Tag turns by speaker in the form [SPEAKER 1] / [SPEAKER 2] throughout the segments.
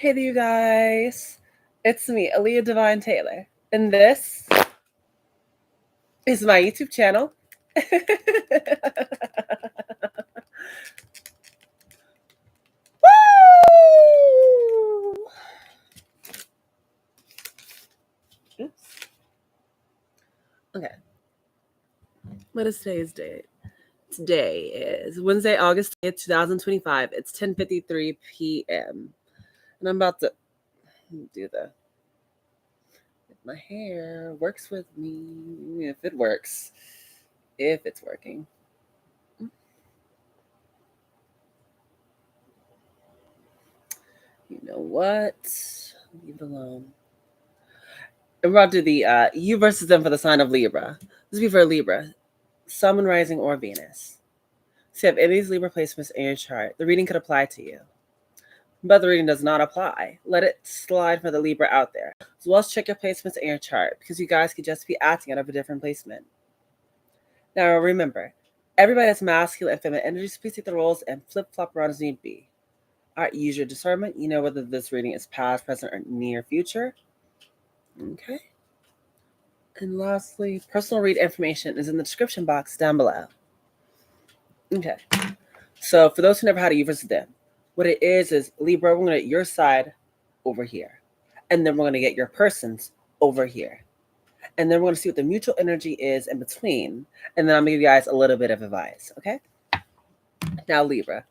[SPEAKER 1] Hey there, you guys. It's me, Aaliyah Divine Taylor, and this is my YouTube channel. Woo! Oops. Okay. What is today's date? Today is Wednesday, August 8th, 2025. It's 10:53 p.m. And I'm about to do my hair works with me. If it works. If it's working. You know what? Leave it alone. And we're about to do the you versus them for the sign of Libra. This will be for Libra, Sun, Moon, Rising, or Venus. So if any of these Libra placements in your chart, the reading could apply to you. But the reading does not apply. Let it slide for the Libra out there. As well as check your placements in your chart, because you guys could just be acting out of a different placement. Now remember, everybody has masculine and feminine energies. Please take the roles and flip-flop around as need be. All right, use your discernment. You know whether this reading is past, present, or near future. Okay. And lastly, personal read information is in the description box down below. Okay. So for those who never had a you versus them, what it is Libra, we're going to get your side over here. And then we're going to get your person's over here. And then we're going to see what the mutual energy is in between. And then I'm going to give you guys a little bit of advice. Okay. Now, Libra,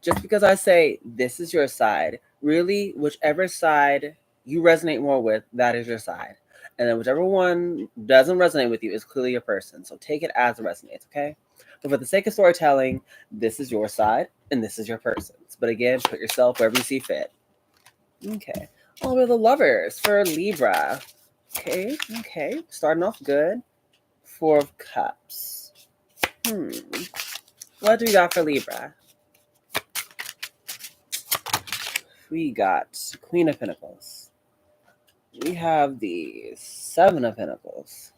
[SPEAKER 1] just because I say this is your side, really, whichever side you resonate more with, that is your side. And then whichever one doesn't resonate with you is clearly your person. So take it as it resonates, okay? But for the sake of storytelling, this is your side and this is your person's. But again, put yourself wherever you see fit. Okay. All of the lovers for Libra. Okay. Starting off good. 4 of Cups. What do we got for Libra? We got Queen of Pentacles. We have the 7 of Pentacles.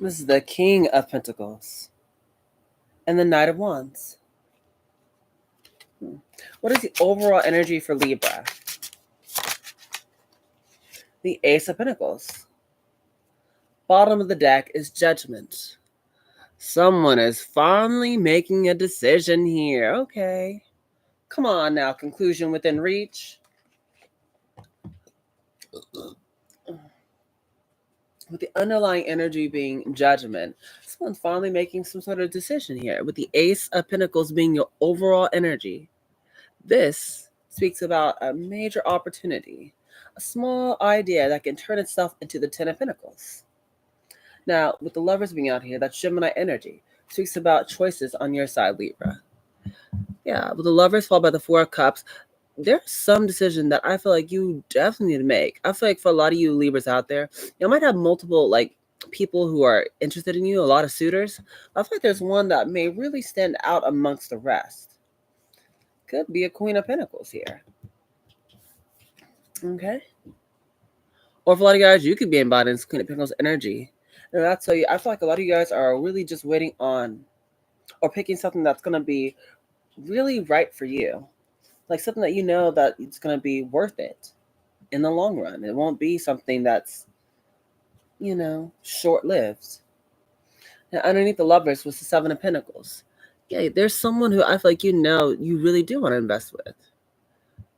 [SPEAKER 1] This is the King of Pentacles. And the Knight of Wands. What is the overall energy for Libra? The Ace of Pentacles. Bottom of the deck is Judgment. Someone is finally making a decision here. Okay. Come on now, conclusion within reach. With the underlying energy being Judgment, someone's finally making some sort of decision here. With the Ace of Pentacles being your overall energy, this speaks about a major opportunity, a small idea that can turn itself into the 10 of Pentacles. Now, with the Lovers being out here, that's Gemini energy. Speaks about choices on your side, Libra. Yeah, with the Lovers followed by the 4 of Cups, there's some decision that I feel like you definitely need to make. I feel like for a lot of you Libras out there, you might have multiple people who are interested in you, a lot of suitors. I feel like there's one that may really stand out amongst the rest. Could be a Queen of Pentacles here. Okay. Or for a lot of guys, you could be embodying this Queen of Pentacles energy. And that's so I feel like a lot of you guys are really just waiting on or picking something that's going to be really right for you. Like something that you know that it's going to be worth it in the long run. It won't be something that's, short-lived. Now, underneath the Lovers was the 7 of Pentacles. Yeah, there's someone who I feel like you really do want to invest with.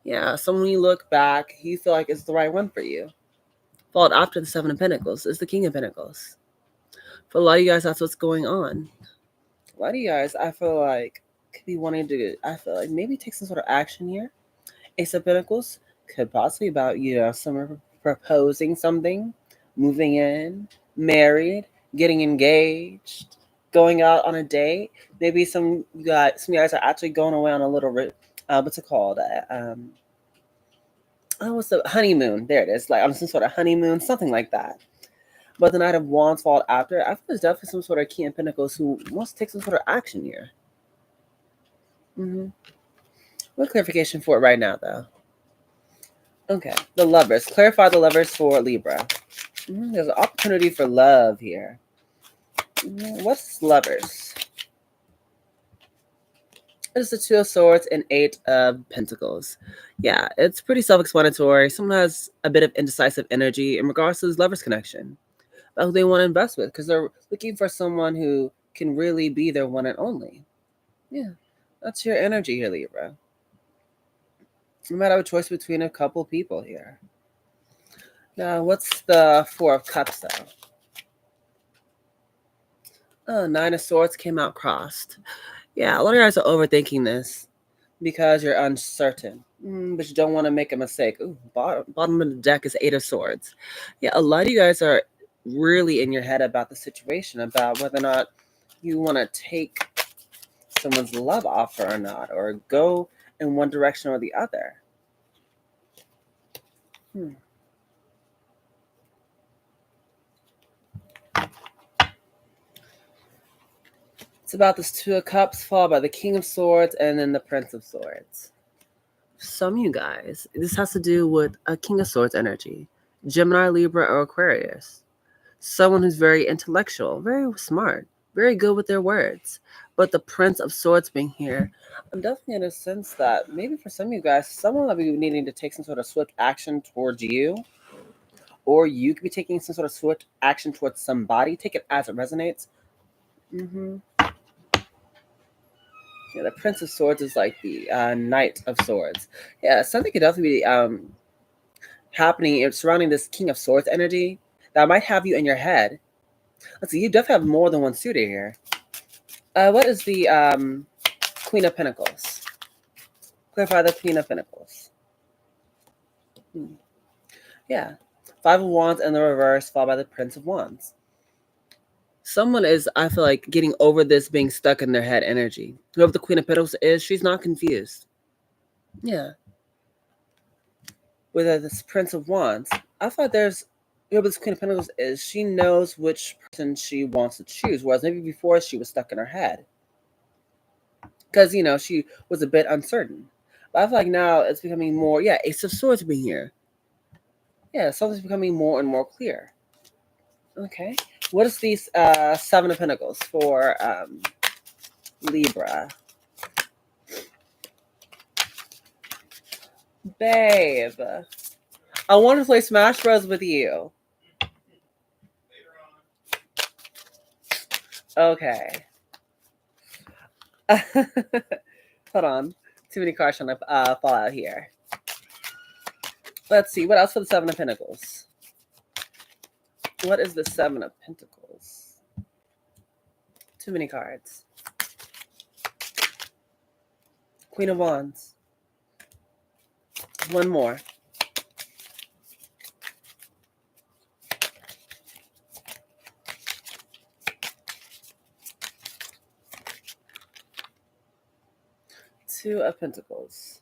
[SPEAKER 1] Yeah, someone you look back, you feel like it's the right one for you. Followed after the 7 of Pentacles is the King of Pentacles. For a lot of you guys, that's what's going on. A lot of you guys, I feel like, could be wanting to, maybe take some sort of action here. Ace of Pentacles could possibly about, someone proposing something, moving in, married, getting engaged, going out on a date. Maybe some guys are actually going away on a little, what's it called? What's the honeymoon? There it is. Like on some sort of honeymoon, something like that. But the Knight of Wands followed after. I feel there's definitely some sort of King of Pentacles who wants to take some sort of action here. What clarification for it right now, though? Okay, the Lovers. Clarify the Lovers for Libra. There's an opportunity for love here. What's lovers? It's the Two of Swords and Eight of Pentacles. Yeah, it's pretty self-explanatory. Someone has a bit of indecisive energy in regards to this lovers connection. About who they want to invest with, because they're looking for someone who can really be their one and only. Yeah, that's your energy here, Libra. You might have a choice between a couple people here. Now, what's the Four of Cups, though? Oh, Nine of Swords came out crossed. Yeah, a lot of guys are overthinking this because you're uncertain, but you don't want to make a mistake. Ooh, bottom of the deck is Eight of Swords. Yeah, a lot of you guys are really in your head about the situation, about whether or not you want to take someone's love offer or not, or go in one direction or the other. It's about this Two of Cups, followed by the King of Swords, and then the Prince of Swords. Some of you guys, this has to do with a King of Swords energy. Gemini, Libra, or Aquarius. Someone who's very intellectual, very smart, very good with their words. But the Prince of Swords being here, I'm definitely in a sense that maybe for some of you guys, someone will be needing to take some sort of swift action towards you, or you could be taking some sort of swift action towards somebody. Take it as it resonates. Yeah, the Prince of Swords is like the Knight of Swords. Yeah, something could definitely be happening surrounding this King of Swords energy that might have you in your head. Let's see, you definitely have more than one suitor here. What is the Queen of Pentacles? Clarify the Queen of Pentacles. Yeah, Five of Wands in the reverse, followed by the Prince of Wands. Someone is, I feel like, getting over this being stuck in their head energy. Whoever the Queen of Pentacles is, she's not confused. Yeah. With this Prince of Wands, I thought there's, whoever this Queen of Pentacles is, she knows which person she wants to choose, whereas maybe before she was stuck in her head. Because, she was a bit uncertain. But I feel like now it's becoming more, Ace of Swords being here. Yeah, something's becoming more and more clear. Okay. What is these Seven of Pentacles for Libra? Babe, I want to play Smash Bros. With you. Okay. Hold on. Too many cards trying to fall out here. Let's see. What else for the Seven of Pentacles? What is the Seven of Pentacles? Too many cards. Queen of Wands. One more. Two of Pentacles.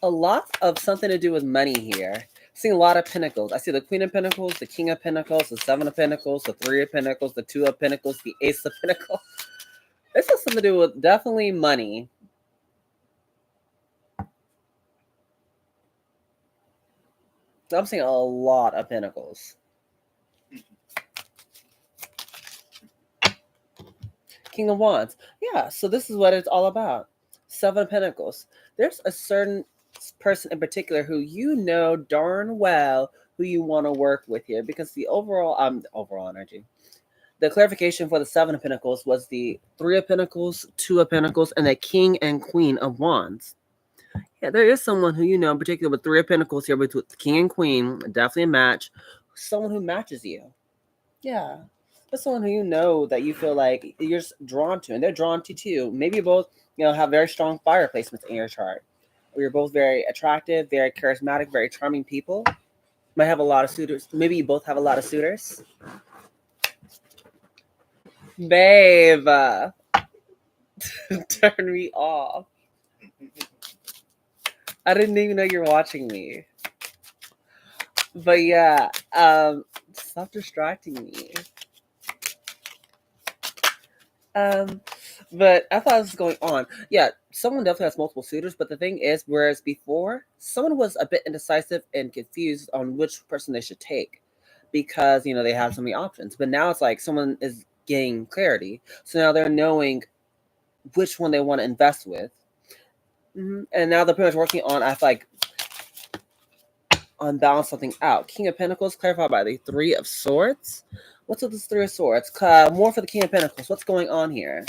[SPEAKER 1] A lot of something to do with money here. Seeing a lot of Pentacles. I see the Queen of Pentacles, the King of Pentacles, the Seven of Pentacles, the Three of Pentacles, the Two of Pentacles, the Ace of Pentacles. This has something to do with definitely money. I'm seeing a lot of Pentacles. King of Wands. Yeah, so this is what it's all about. Seven of Pentacles. There's a certain person in particular who you know darn well who you want to work with here, because the overall energy. The clarification for the Seven of Pentacles was the Three of Pentacles, Two of Pentacles, and the King and Queen of Wands. Yeah, there is someone who you know in particular with Three of Pentacles here, with King and Queen, definitely a match. Someone who matches you. Yeah. That's someone who you know that you feel like you're drawn to, and they're drawn to too. Maybe you both, have very strong fire placements in your chart. Or you're both very attractive, very charismatic, very charming people. Might have a lot of suitors. Maybe you both have a lot of suitors. Babe, turn me off. I didn't even know you're watching me. But yeah, stop distracting me. But I thought this was going on. Yeah, someone definitely has multiple suitors, but the thing is, whereas before, someone was a bit indecisive and confused on which person they should take. because they have so many options. But now it's like someone is getting clarity, so now they're knowing which one they want to invest with. And now they're pretty much working on, I feel like, on balance something out. King of Pentacles clarified by the Three of Swords. What's with this Three of Swords? More for the King of Pentacles. What's going on here?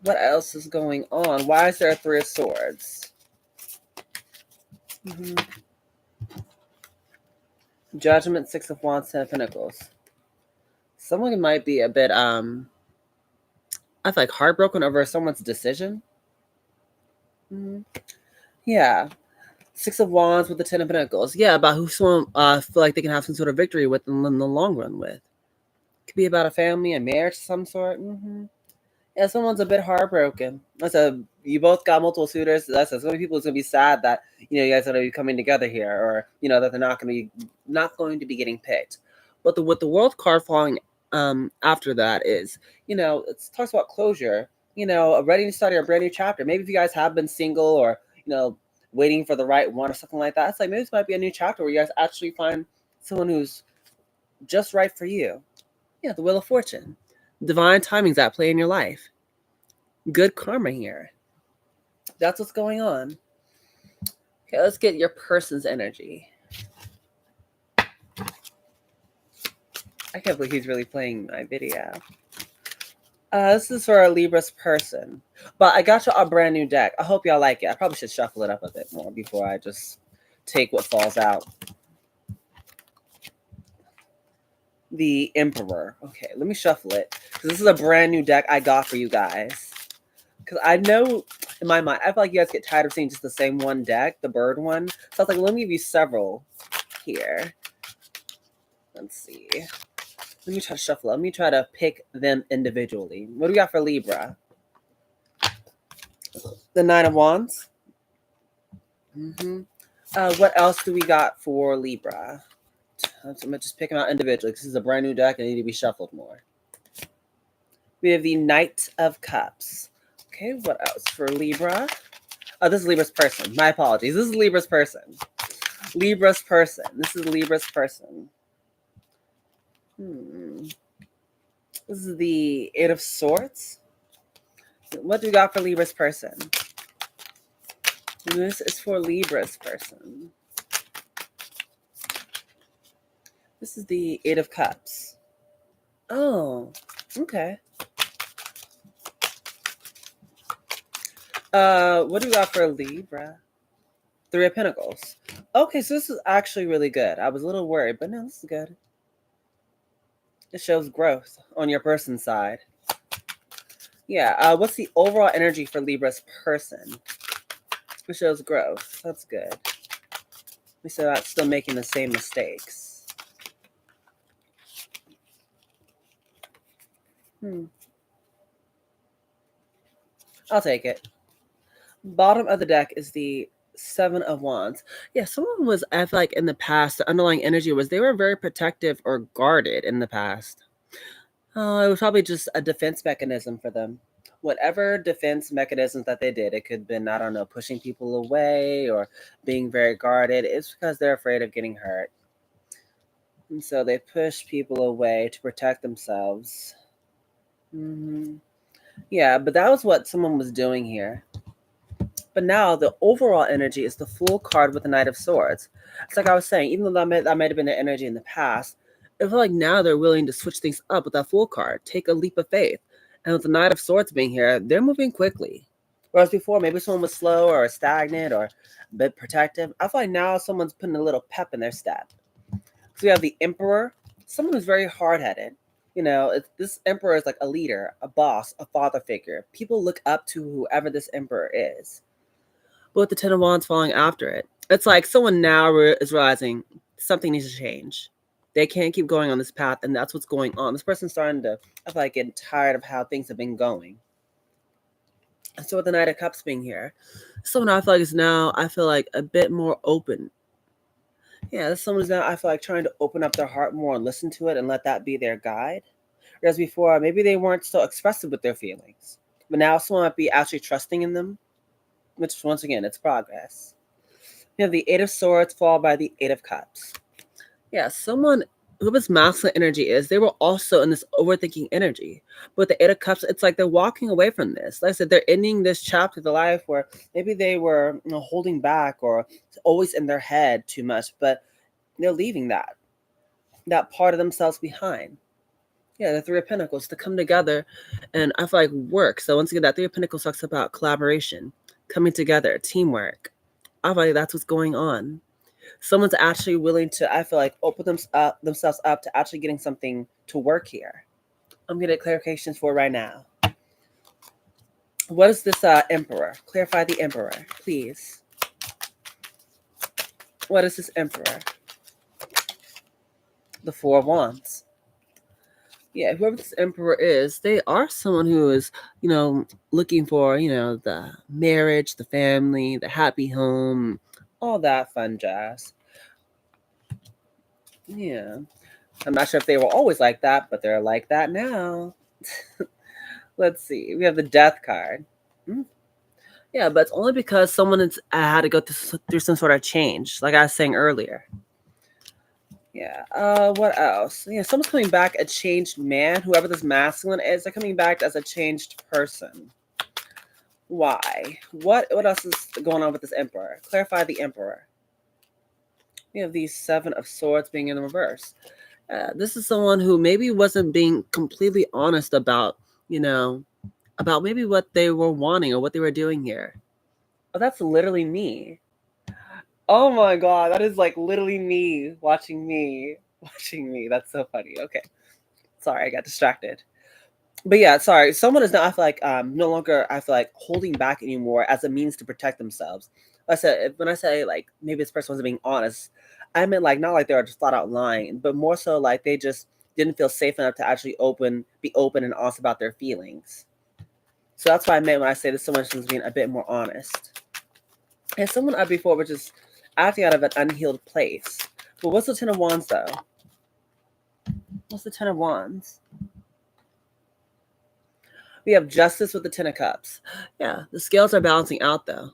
[SPEAKER 1] What else is going on? Why is there a Three of Swords? Judgment, Six of Wands, Ten of Pentacles. Someone might be a bit, I feel like, heartbroken over someone's decision. Yeah. Six of Wands with the Ten of Pentacles. Yeah, about who someone feel like they can have some sort of victory with in the long run with. Could be about a family and marriage of some sort. Yeah, someone's a bit heartbroken. You both got multiple suitors. That's so many people is gonna be sad that you guys are gonna be coming together here, or that they're not going to be getting picked. But with the World card falling after that is it talks about closure. Ready to start a brand new chapter. Maybe if you guys have been single or waiting for the right one or something like that, it's like maybe this might be a new chapter where you guys actually find someone who's just right for you. Yeah, the Wheel of Fortune. Divine timings at play in your life. Good karma here. That's what's going on. Okay, let's get your person's energy. I can't believe he's really playing my video. This is for a Libra's person. But I got you a brand new deck. I hope y'all like it. I probably should shuffle it up a bit more before I just take what falls out. The Emperor. Okay, let me shuffle it. This is a brand new deck I got for you guys. Because I know, in my mind, I feel like you guys get tired of seeing just the same one deck, the bird one. So I was like, let me give you several here. Let's see. Let me try to shuffle. Let me try to pick them individually. What do we got for Libra? The Nine of Wands. What else do we got for Libra? I'm going to just pick them out individually. This is a brand new deck and they need to be shuffled more. We have the Knight of Cups. Okay, what else for Libra? Oh, this is Libra's person. My apologies. This is Libra's person. Libra's person. This is Libra's person. This is the Eight of Swords. What do we got for Libra's person? This is for Libra's person. This is the Eight of Cups. Oh, okay. What do we got for Libra? Three of Pentacles. Okay, so this is actually really good. I was a little worried, but no, this is good. It shows growth on your person's side. Yeah, what's the overall energy for Libra's person? It shows growth. That's good. We still not still making the same mistakes. I'll take it. Bottom of the deck is the Seven of Wands. Yeah, someone was, I feel like in the past, the underlying energy was they were very protective or guarded in the past. It was probably just a defense mechanism for them. Whatever defense mechanisms that they did, it could have been, I don't know, pushing people away or being very guarded. It's because they're afraid of getting hurt. And so they push people away to protect themselves. Yeah, but that was what someone was doing here. But now the overall energy is the Fool card with the Knight of Swords. It's like I was saying, even though that might have been the energy in the past, I feel like now they're willing to switch things up with that Fool card, take a leap of faith. And with the Knight of Swords being here, they're moving quickly. Whereas before, maybe someone was slow or stagnant or a bit protective. I feel like now someone's putting a little pep in their step. So we have the Emperor, someone who's very hard-headed. This Emperor is like a leader, a boss, a father figure. People look up to whoever this Emperor is. But with the Ten of Wands falling after it, it's like someone now is realizing something needs to change. They can't keep going on this path, and that's what's going on. This person's starting to, I feel like, get tired of how things have been going. And so with the Knight of Cups being here, someone I feel like is now, I feel like, a bit more open. Yeah, someone's now, I feel like, trying to open up their heart more and listen to it and let that be their guide. Whereas before, maybe they weren't so expressive with their feelings. But now someone might be actually trusting in them, which, once again, it's progress. You have the Eight of Swords followed by the Eight of Cups. Yeah, someone whoever's masculine energy is, they were also in this overthinking energy. But the Eight of Cups, it's like they're walking away from this. Like I said, they're ending this chapter of their life where maybe they were holding back or always in their head too much, but they're leaving that part of themselves behind. Yeah, the Three of Pentacles to come together and I feel like work. So once again, that Three of Pentacles talks about collaboration, coming together, teamwork. I feel like that's what's going on. Someone's actually willing to, I feel like, open themselves up to actually getting something to work here. I'm getting clarifications for right now. What is this Emperor? Clarify the Emperor, please. What is this Emperor? The Four of Wands. Yeah, whoever this Emperor is, they are someone who is, looking for, the marriage, the family, the happy home, all that fun jazz. Yeah. I'm not sure if they were always like that, but they're like that now. Let's see. We have the Death card. Yeah, but it's only because someone has had to go through some sort of change, like I was saying earlier. Yeah. What else? Yeah, someone's coming back a changed man. Whoever this masculine is, they're coming back as a changed person. Why? What else is going on with this Emperor? Clarify the Emperor. We have the Seven of Swords being in the reverse. This is someone who maybe wasn't being completely honest about, about maybe what they were wanting or what they were doing here. Oh, that's literally me. Oh my god, that is like literally me watching me. Watching me. That's so funny. Okay. Sorry, I got distracted. But yeah, sorry. Someone is not, I feel like, no longer, I feel like, holding back anymore as a means to protect themselves. Like I said, when I say, like, maybe this person wasn't being honest, I meant, like, not like they were just flat out lying, but more so, like, they just didn't feel safe enough to actually be open and honest about their feelings. So that's what I meant when I say that someone was being a bit more honest. And someone up before was just acting out of an unhealed place. But what's the Ten of Wands, though? What's the Ten of Wands? We have Justice with the Ten of Cups. Yeah, the scales are balancing out, though.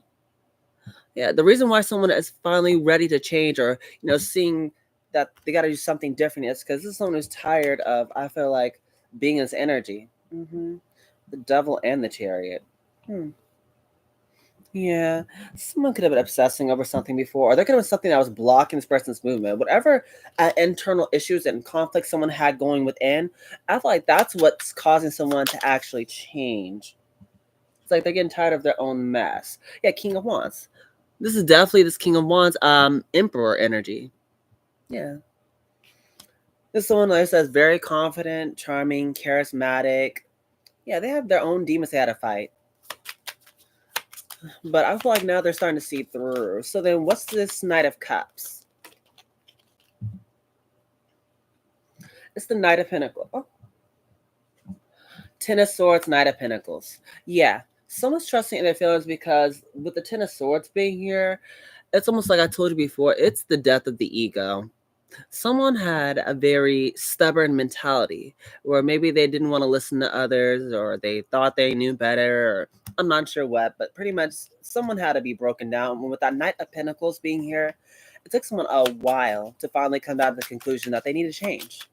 [SPEAKER 1] Yeah, the reason why someone is finally ready to change or, seeing that they got to do something different is because this is someone who's tired of, I feel like, being in this energy. The Devil and the Chariot. Yeah, someone could have been obsessing over something before, or there could have been something that was blocking this person's movement. Whatever internal issues and conflicts someone had going within, I feel like that's what's causing someone to actually change. It's like they're getting tired of their own mess. Yeah, King of Wands. This is definitely this King of Wands, Emperor energy. Yeah. This is someone that says very confident, charming, charismatic. Yeah, they have their own demons they had to fight. But I feel like now they're starting to see through. So then what's this Knight of Cups? It's the Knight of Pentacles. Oh. Ten of Swords, Knight of Pentacles. Yeah. Someone's trusting in their feelings because with the Ten of Swords being here, it's almost like I told you before, it's the death of the ego. Someone had a very stubborn mentality where maybe they didn't want to listen to others or they thought they knew better or I'm not sure what, but pretty much someone had to be broken down. And with that Knight of Pentacles being here, it took someone a while to finally come down to the conclusion that they need to change.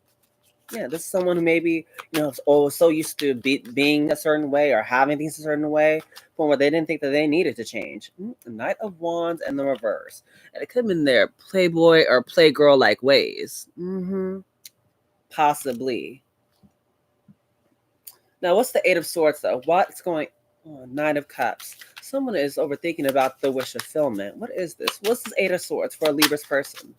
[SPEAKER 1] Yeah, this is someone who maybe, was so used to being a certain way or having things a certain way, from where they didn't think that they needed to change. The Knight of Wands and the reverse. And it could have been their playboy or playgirl-like ways. Possibly. Now, what's the Eight of Swords, though? What's going on? Nine of Cups. Someone is overthinking about the wish fulfillment. What is this? What's this Eight of Swords for a Libra's person?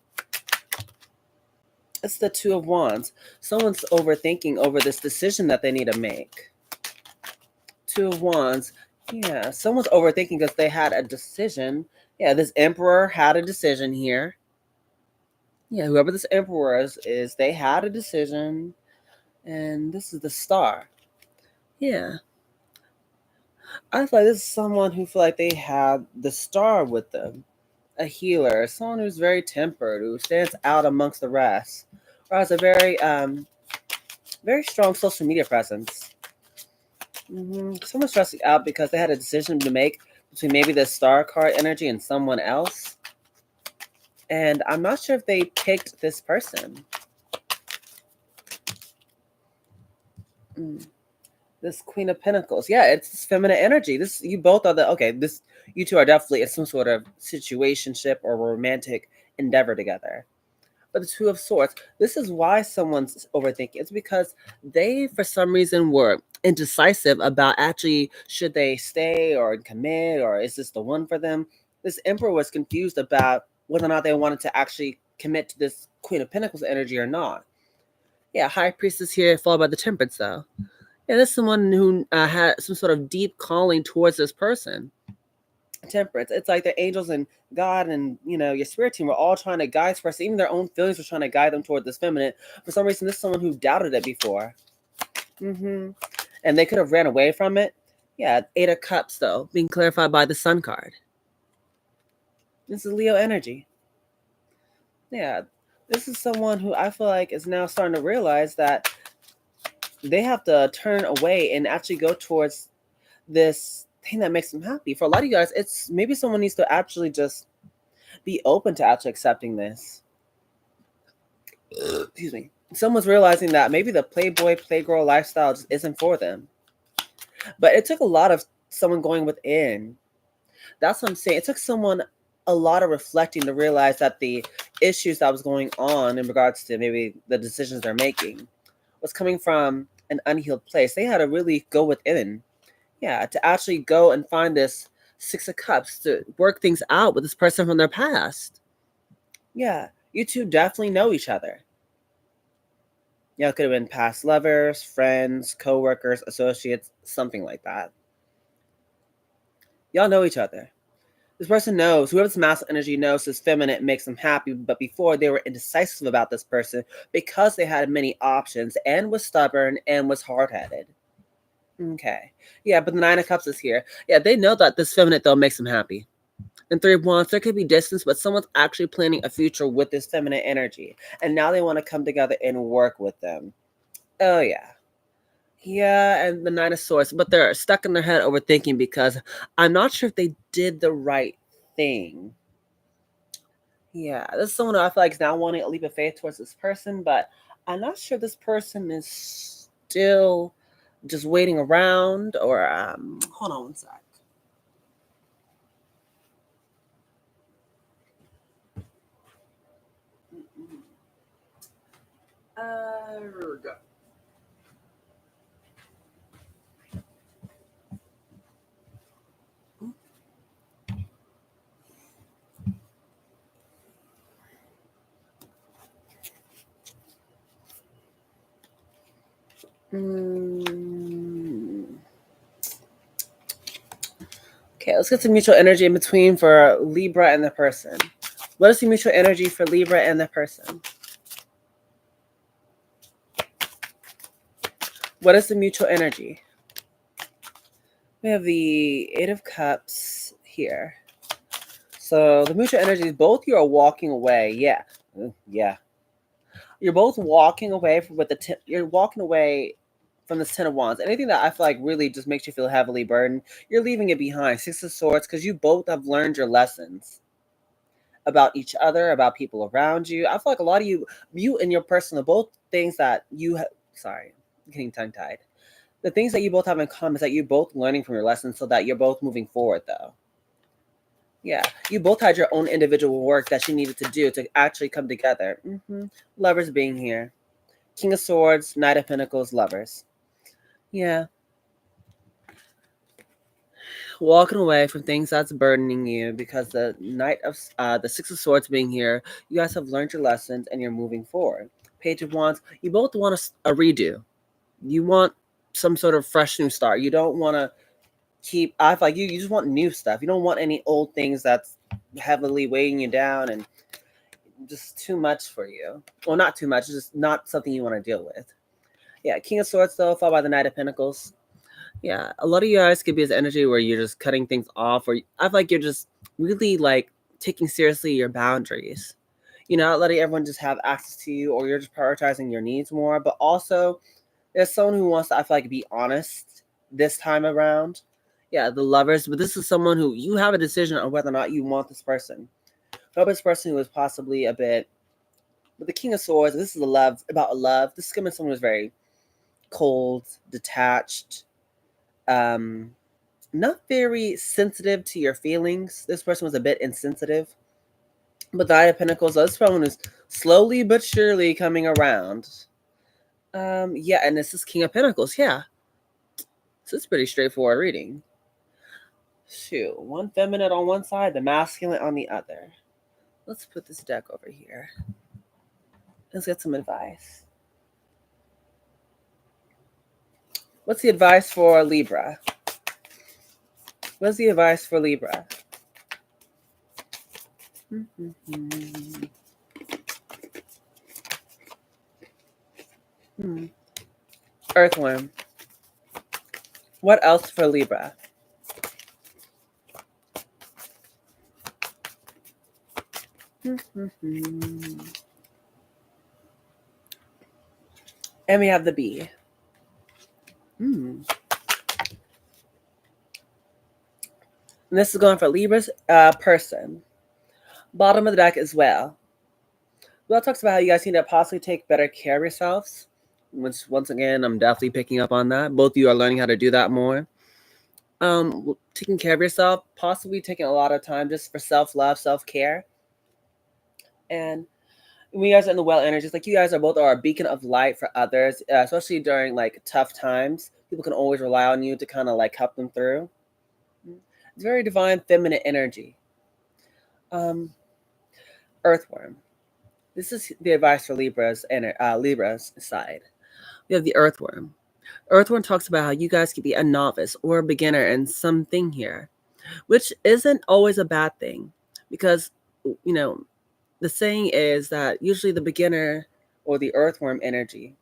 [SPEAKER 1] It's the Two of Wands. Someone's overthinking over this decision that they need to make. Two of Wands. Yeah, someone's overthinking because they had a decision. Yeah, this Emperor had a decision here. Yeah, whoever this Emperor is they had a decision. And this is the Star. Yeah. I feel like this is someone who feel like they had the Star with them. A healer, someone who's very tempered, who stands out amongst the rest, or has a very very strong social media presence. Someone's stressing out because they had a decision to make between maybe the Star card energy and someone else. And I'm not sure if they picked this person. This Queen of Pentacles. Yeah, it's this feminine energy. This you both are you two are definitely in some sort of situationship or romantic endeavor together. But the Two of Swords, this is why someone's overthinking. It's because they, for some reason, were indecisive about actually should they stay or commit or is this the one for them. This Emperor was confused about whether or not they wanted to actually commit to this Queen of Pentacles energy or not. Yeah, High Priestess here, followed by the Temperance, though. Yeah, this is someone who had some sort of deep calling towards this person. Temperance. It's like the angels and God and your spirit team were all trying to guide this person. Even their own feelings were trying to guide them toward this feminine. For some reason, this is someone who doubted it before. And they could have ran away from it. Yeah, Eight of Cups, though, being clarified by the Sun card. This is Leo energy. Yeah, this is someone who I feel like is now starting to realize that they have to turn away and actually go towards this thing that makes them happy. For a lot of you guys, it's maybe someone needs to actually just be open to actually accepting this. Excuse me. Someone's realizing that maybe the playboy, playgirl lifestyle just isn't for them. But it took a lot of someone going within. That's what I'm saying. It took someone a lot of reflecting to realize that the issues that was going on in regards to maybe the decisions they're making was coming from an unhealed place. They had to really go within. Yeah, to actually go and find this Six of Cups to work things out with this person from their past. Yeah, you two definitely know each other. Yeah, it could have been past lovers, friends, co-workers, associates, something like that. Y'all know each other. This person knows, whoever's masculine energy knows this feminine makes them happy, but before they were indecisive about this person because they had many options and was stubborn and was hard-headed. Okay. Yeah, but the Nine of Cups is here. Yeah, they know that this feminine, though, makes them happy. And Three of Wands, there could be distance, but someone's actually planning a future with this feminine energy. And now they want to come together and work with them. Oh, yeah. Yeah, and the Nine of Swords, but they're stuck in their head overthinking because I'm not sure if they did the right thing. Yeah, this is someone who I feel like is now wanting a leap of faith towards this person, but I'm not sure this person is still just waiting around or hold on one sec. Here we go. Okay, let's get some mutual energy in between for Libra and the person. What is the mutual energy for Libra and the person? What is the mutual energy? We have the Eight of Cups here. So the mutual energy is both you are walking away. Yeah. Yeah. You're both walking away from you're walking away from this Ten of Wands. Anything that I feel like really just makes you feel heavily burdened, you're leaving it behind. Six of Swords, because you both have learned your lessons about each other, about people around you. I feel like a lot of you and your person are both things that you have. Sorry, I'm getting tongue tied. The things that you both have in common is that you're both learning from your lessons so that you're both moving forward, though. Yeah, you both had your own individual work that you needed to do to actually come together. Lovers being here. King of Swords, Knight of Pentacles, Lovers. Yeah. Walking away from things that's burdening you because the the Six of Swords being here, you guys have learned your lessons and you're moving forward. Page of Wands, you both want a redo. You want some sort of fresh new start. You don't want to I feel like you just want new stuff. You don't want any old things that's heavily weighing you down and just too much for you. Well, not too much, just not something you want to deal with. Yeah, King of Swords though, followed by the Knight of Pentacles. Yeah, a lot of you guys could be this energy where you're just cutting things off, or I feel like you're just really like taking seriously your boundaries. Not letting everyone just have access to you, or you're just prioritizing your needs more. But also, there's someone who wants to, I feel like, be honest this time around. Yeah, the Lovers, but this is someone who you have a decision on whether or not you want this person. Hope this person who is possibly a bit with the King of Swords. This is a love about a love. This is coming someone who's very cold, detached, um, not very sensitive to your feelings. This person was a bit insensitive. But the Eye of Pentacles, this person is slowly but surely coming around. Yeah, and this is King of Pentacles. Yeah, so it's pretty straightforward reading. Shoot, one feminine on one side, the masculine on the other. Let's put this deck over here. Let's get some advice. What's the advice for Libra? What's the advice for Libra? Earthworm. What else for Libra? And we have the bee. And this is going for Libra's person. Bottom of the deck as well. Well, it talks about how you guys need to possibly take better care of yourselves. Which, once again, I'm definitely picking up on that. Both of you are learning how to do that more. Taking care of yourself, possibly taking a lot of time just for self-love, self-care. And when you guys are in the well energies, like you guys are both are a beacon of light for others, especially during like tough times. People can always rely on you to kind of like help them through. It's very divine feminine energy. Earthworm. This is the advice for Libra's side. We have the Earthworm. Earthworm talks about how you guys could be a novice or a beginner in something here, which isn't always a bad thing, because the saying is that usually the beginner or the Earthworm energy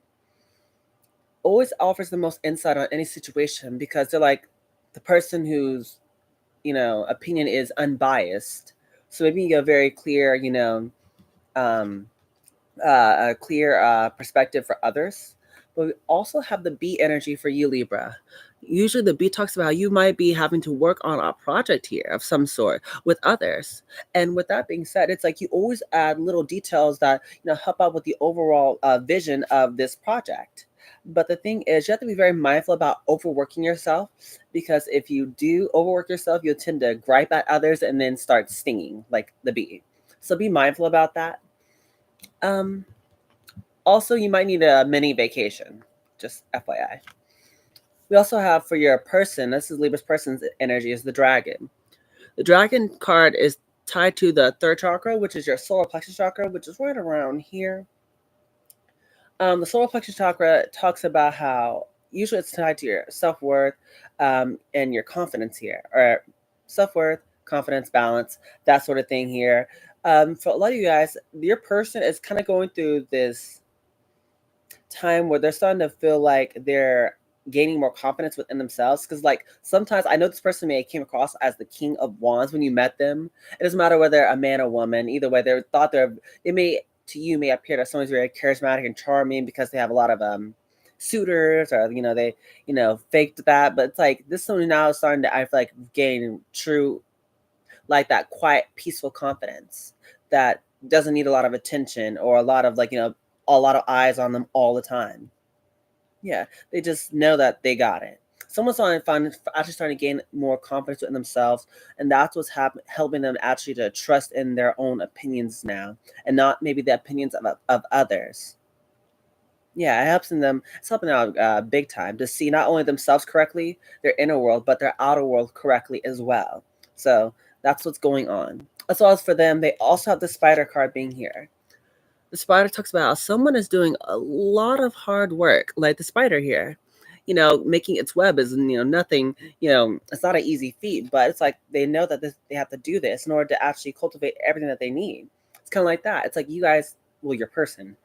[SPEAKER 1] always offers the most insight on any situation, because they're like the person whose opinion is unbiased. So maybe you get a very clear a clear perspective for others. But we also have the bee energy for you, Libra. Usually the bee talks about how you might be having to work on a project here of some sort with others. And with that being said, it's like you always add little details that help out with the overall vision of this project. But the thing is, you have to be very mindful about overworking yourself, because if you do overwork yourself, you'll tend to gripe at others and then start stinging like the bee. So be mindful about that. Also, you might need a mini vacation, just FYI. We also have for your person, this is Libra's person's energy, is the dragon. The dragon card is tied to the third chakra, which is your solar plexus chakra, which is right around here. The solar plexus chakra talks about how usually it's tied to your self-worth and your confidence here, or self-worth, confidence, balance, that sort of thing here. For a lot of you guys, your person is kind of going through this time where they're starting to feel like they're gaining more confidence within themselves, because like sometimes I know this person may came across as the King of Wands when you met them. It doesn't matter whether a man or woman, either way they may to you may appear that someone's very charismatic and charming because they have a lot of suitors, or they faked that. But it's like this one now is starting to, I feel like, gain true, like that quiet peaceful confidence that doesn't need a lot of attention or a lot of a lot of eyes on them all the time. Yeah, they just know that they got it. Someone's actually starting to gain more confidence in themselves, and that's what's helping them actually to trust in their own opinions now, and not maybe the opinions of others. Yeah, it's helping them out big time to see not only themselves correctly, their inner world, but their outer world correctly as well. So that's what's going on. As well as for them, they also have the Spider card being here. The spider talks about how someone is doing a lot of hard work, like the spider here. Making its web is nothing. It's not an easy feat, but it's like they know that they have to do this in order to actually cultivate everything that they need. It's kind of like that. It's like you guys, well, your person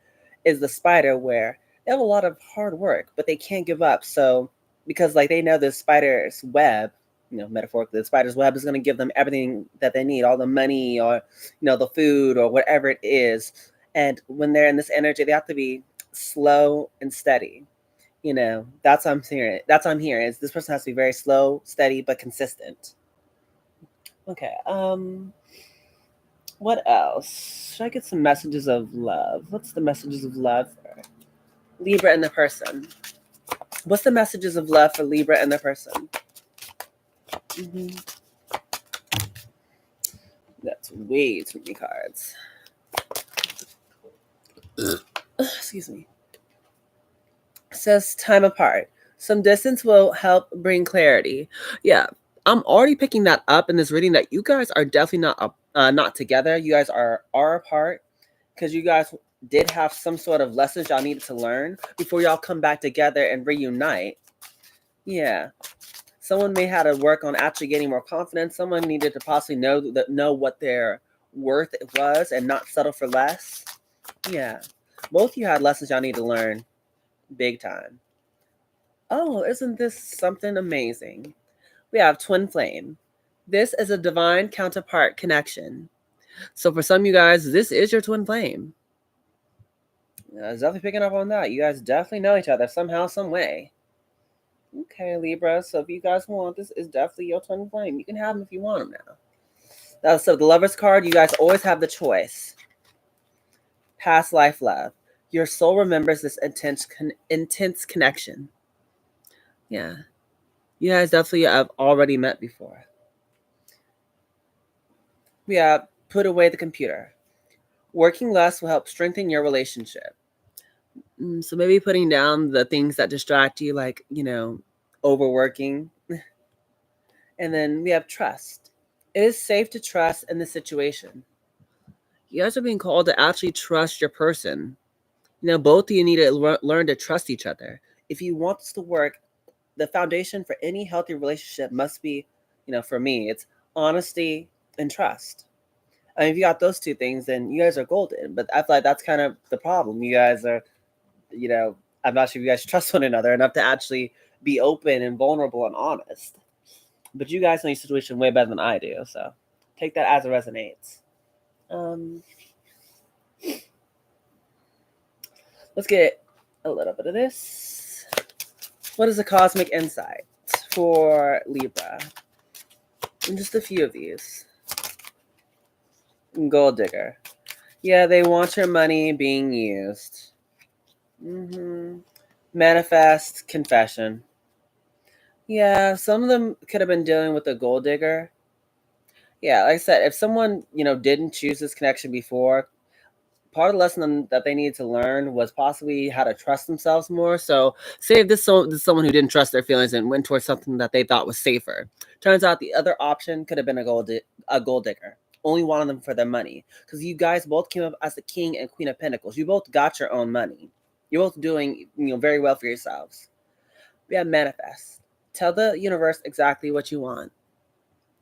[SPEAKER 1] is the spider, where they have a lot of hard work, but they can't give up. So because like they know the spider's web, metaphorically, the spider's web is going to give them everything that they need, all the money or the food or whatever it is. And when they're in this energy, they have to be slow and steady. That's what I'm hearing. That's what I'm hearing, is this person has to be very slow, steady, but consistent. Okay. What else? Should I get some messages of love? What's the messages of love for Libra and the person? What's the messages of love for Libra and the person? Mm-hmm. That's way too many cards. Excuse me. It says time apart. Some distance will help bring clarity. Yeah, I'm already picking that up in this reading that you guys are definitely not together. You guys are apart because you guys did have some sort of lessons y'all needed to learn before y'all come back together and reunite. Yeah. Someone may have to work on actually getting more confidence. Someone needed to possibly know what their worth was and not settle for less. Yeah. Both of you had lessons y'all need to learn big time. Oh, isn't this something amazing? We have twin flame. This is a divine counterpart connection. So for some of you guys, this is your twin flame. I was definitely picking up on that. You guys definitely know each other somehow, some way. Okay, Libra. So if you guys want, this is definitely your twin flame. You can have them if you want them now. So the Lover's card, you guys always have the choice. Past life love. Your soul remembers this intense connection. Yeah. You guys definitely have already met before. We have put away the computer. Working less will help strengthen your relationship. So maybe putting down the things that distract you, like, overworking. And then we have trust. It is safe to trust in the situation. You guys are being called to actually trust your person. Both of you need to learn to trust each other. If you want this to work, the foundation for any healthy relationship must be, for me, it's honesty and trust. I mean, if you got those two things, then you guys are golden. But I feel like that's kind of the problem. You guys are, I'm not sure if you guys trust one another enough to actually be open and vulnerable and honest. But you guys know your situation way better than I do. So take that as it resonates. Let's get a little bit of this. What is the cosmic insight for Libra? And just a few of these. Gold digger. Yeah, they want your money being used. Manifest confession. Yeah, some of them could have been dealing with a gold digger. Yeah, like I said, if someone, didn't choose this connection before, part of the lesson that they needed to learn was possibly how to trust themselves more. So say if this is someone who didn't trust their feelings and went towards something that they thought was safer. Turns out the other option could have been a gold digger. Only wanted them for their money. Because you guys both came up as the king and queen of pentacles. You both got your own money. You're both doing very well for yourselves. We have manifest. Tell the universe exactly what you want.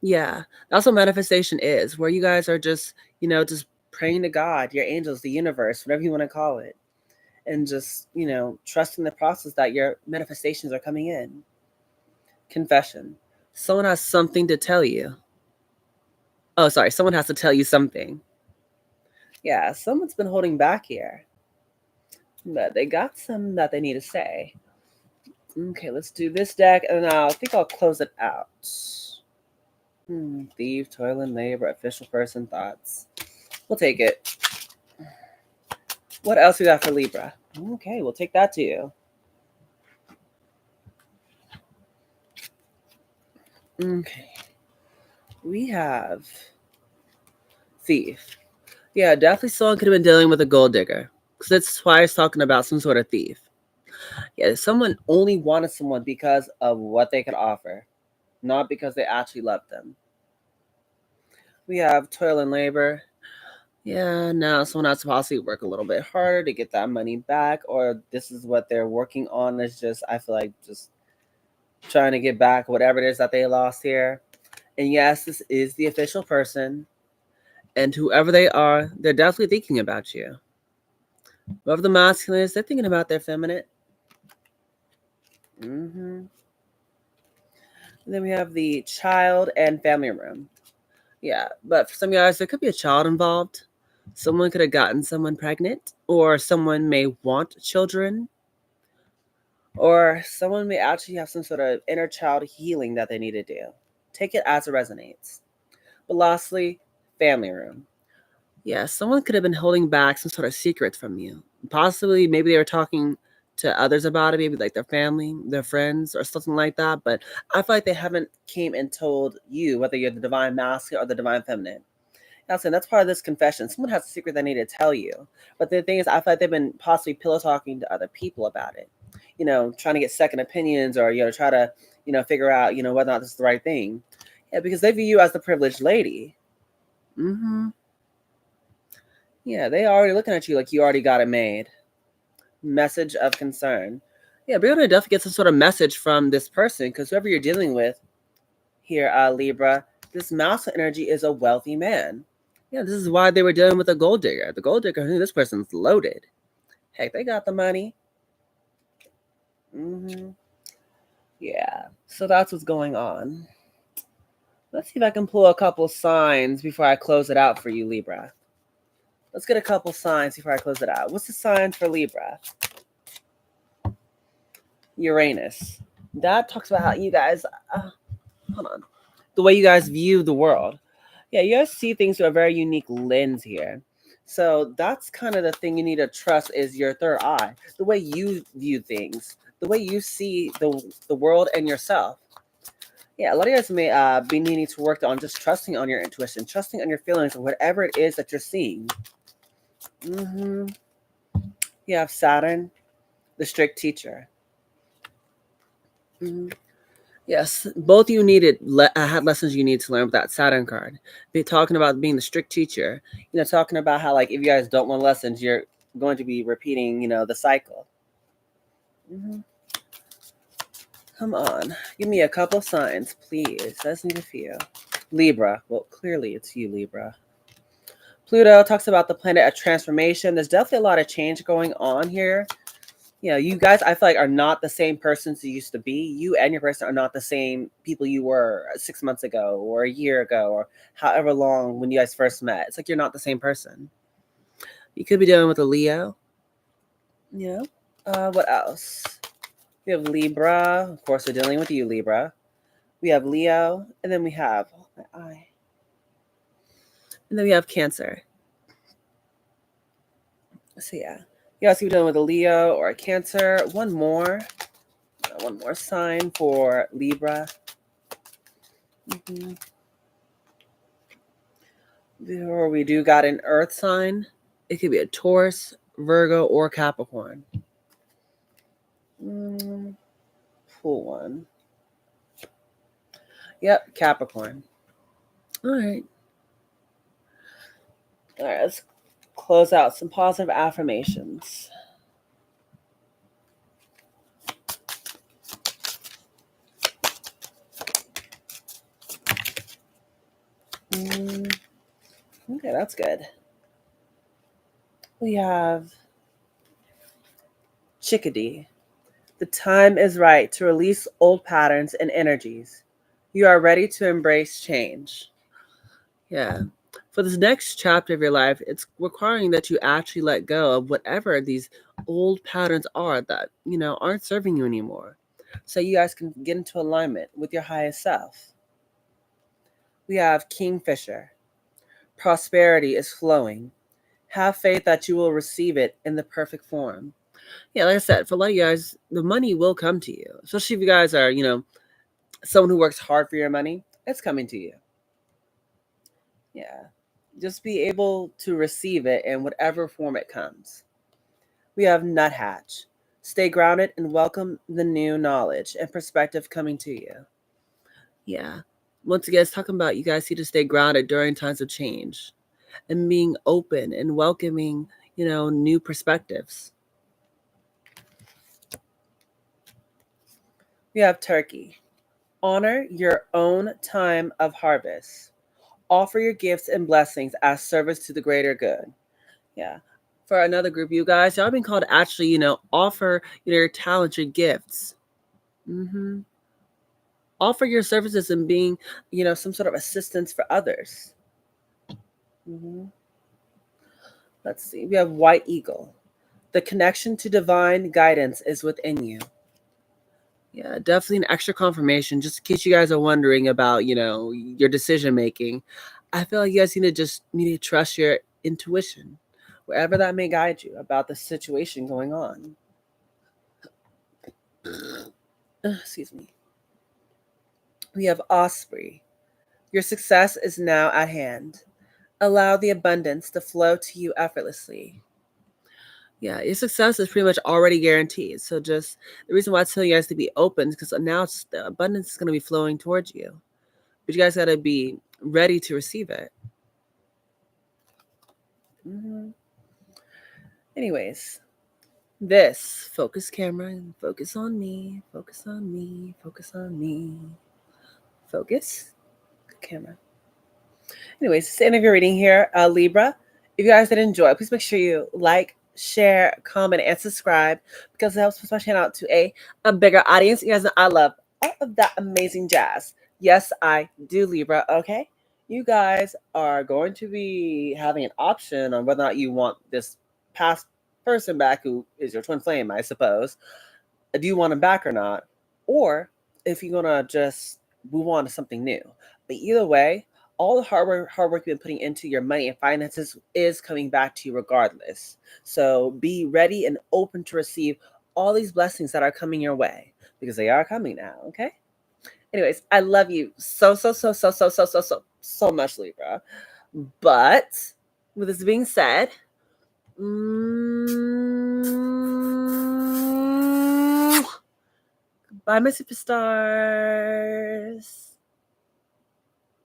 [SPEAKER 1] Yeah, that's what manifestation is, where you guys are just, just praying to God, your angels, the universe, whatever you want to call it, and just, trusting the process that your manifestations are coming in. Confession. Someone has something to tell you. Oh, sorry, someone has to tell you something. Yeah, someone's been holding back here, but they got some that they need to say. Okay, let's do this deck, and I think I'll close it out. Thief, toil and labor, official person, thoughts. We'll take it. What else we got for Libra? Okay, we'll take that too. Okay. We have thief. Yeah, definitely someone could have been dealing with a gold digger. Because that's why I was talking about some sort of thief. Yeah, someone only wanted someone because of what they could offer, not because they actually loved them. We have toil and labor. Yeah, now someone has to possibly work a little bit harder to get that money back, or this is what they're working on. It's just, I feel like, just trying to get back whatever it is that they lost here. And yes, this is the official person. And whoever they are, they're definitely thinking about you. Whoever the masculine is, they're thinking about their feminine. And then we have the child and family room. Yeah, but for some guys, there could be a child involved. Someone could have gotten someone pregnant, or someone may want children, or someone may actually have some sort of inner child healing that they need to do. Take it as it resonates. But lastly, family room. Yeah, someone could have been holding back some sort of secrets from you. Possibly, maybe they were talking to others about it, maybe like their family, their friends, or something like that. But I feel like they haven't came and told you, whether you're the divine masculine or the divine feminine. That's part of this confession. Someone has a secret they need to tell you. But the thing is, I feel like they've been possibly pillow talking to other people about it. Trying to get second opinions, or try to figure out whether or not this is the right thing. Yeah, because they view you as the privileged lady. Mm-hmm. Yeah, they already looking at you like you already got it made. Message of concern. Yeah, be able to definitely get some sort of message from this person, because whoever you're dealing with here, Libra, this mouse energy is a wealthy man. Yeah, this is why they were dealing with a gold digger. The gold digger knew this person's loaded. Heck, they got the money. Hmm. Yeah, so that's what's going on. Let's see if I can pull a couple signs before I close it out for you, Libra. Let's get a couple signs before I close it out. What's the sign for Libra? Uranus. That talks about how you guys, hold on, the way you guys view the world. Yeah, you guys see things through a very unique lens here. So that's kind of the thing you need to trust is your third eye, the way you view things, the way you see the world and yourself. Yeah, a lot of you guys may be needing to work on just trusting on your intuition, trusting on your feelings, or whatever it is that you're seeing. Mm-hmm. You have Saturn, the strict teacher. Mm-hmm. Yes, both you had lessons you need to learn with that Saturn card. Be talking about being the strict teacher. Talking about how like if you guys don't want lessons, you're going to be repeating, the cycle. Mm-hmm. Come on, give me a couple signs, please. I just need a few. Libra. Well, clearly it's you, Libra. Pluto talks about the planet of transformation. There's definitely a lot of change going on here. You guys, I feel like, are not the same persons you used to be. You and your person are not the same people you were 6 months ago or a year ago or however long when you guys first met. It's like you're not the same person. You could be dealing with a Leo. Yeah. What else? We have Libra. Of course, we're dealing with you, Libra. We have Leo. And then we have, my eye. And then we have Cancer. So, yeah. You guys could be dealing with a Leo or a Cancer. One more sign for Libra. Mm-hmm. Or we do got an earth sign. It could be a Taurus, Virgo, or Capricorn. Pull one. Yep, Capricorn. All right. All right, let's close out some positive affirmations. Okay, that's good. We have Chickadee. The time is right to release old patterns and energies. You are ready to embrace change. Yeah. For this next chapter of your life, it's requiring that you actually let go of whatever these old patterns are that, aren't serving you anymore. So you guys can get into alignment with your highest self. We have Kingfisher. Prosperity is flowing. Have faith that you will receive it in the perfect form. Yeah, like I said, for a lot of you guys, the money will come to you. Especially if you guys are, someone who works hard for your money, it's coming to you. Yeah. Just be able to receive it in whatever form it comes. We have Nuthatch. Stay grounded and welcome the new knowledge and perspective coming to you. Yeah. Once again, it's talking about you guys need to stay grounded during times of change and being open and welcoming, new perspectives. We have Turkey. Honor your own time of harvest. Offer your gifts and blessings as service to the greater good. Yeah. For another group, you guys, y'all been called to actually, offer your talent, your gifts. Mm-hmm. Offer your services and being, some sort of assistance for others. Mm-hmm. Let's see. We have White Eagle. The connection to divine guidance is within you. Yeah, definitely an extra confirmation. Just in case you guys are wondering about, your decision making, I feel like you guys need to trust your intuition, wherever that may guide you about the situation going on. Excuse me. We have Osprey. Your success is now at hand. Allow the abundance to flow to you effortlessly. Yeah, your success is pretty much already guaranteed. So just the reason why I tell you guys to be open is because now the abundance is going to be flowing towards you. But you guys got to be ready to receive it. Mm-hmm. Anyways, this focus camera, focus on me, focus on me, focus on me. Focus camera. Anyways, it's the end of your reading here, Libra. If you guys did enjoy, please make sure you like, share, comment, and subscribe because it helps push my channel out to a bigger audience. You guys know I love all of that amazing jazz. Yes, I do, Libra. Okay. You guys are going to be having an option on whether or not you want this past person back who is your twin flame, I suppose. Do you want him back or not? Or if you're going to just move on to something new. But either way, all the hard work you've been putting into your money and finances is coming back to you regardless. So be ready and open to receive all these blessings that are coming your way because they are coming now, okay? Anyways, I love you so much, Libra. But with this being said, bye, my superstars.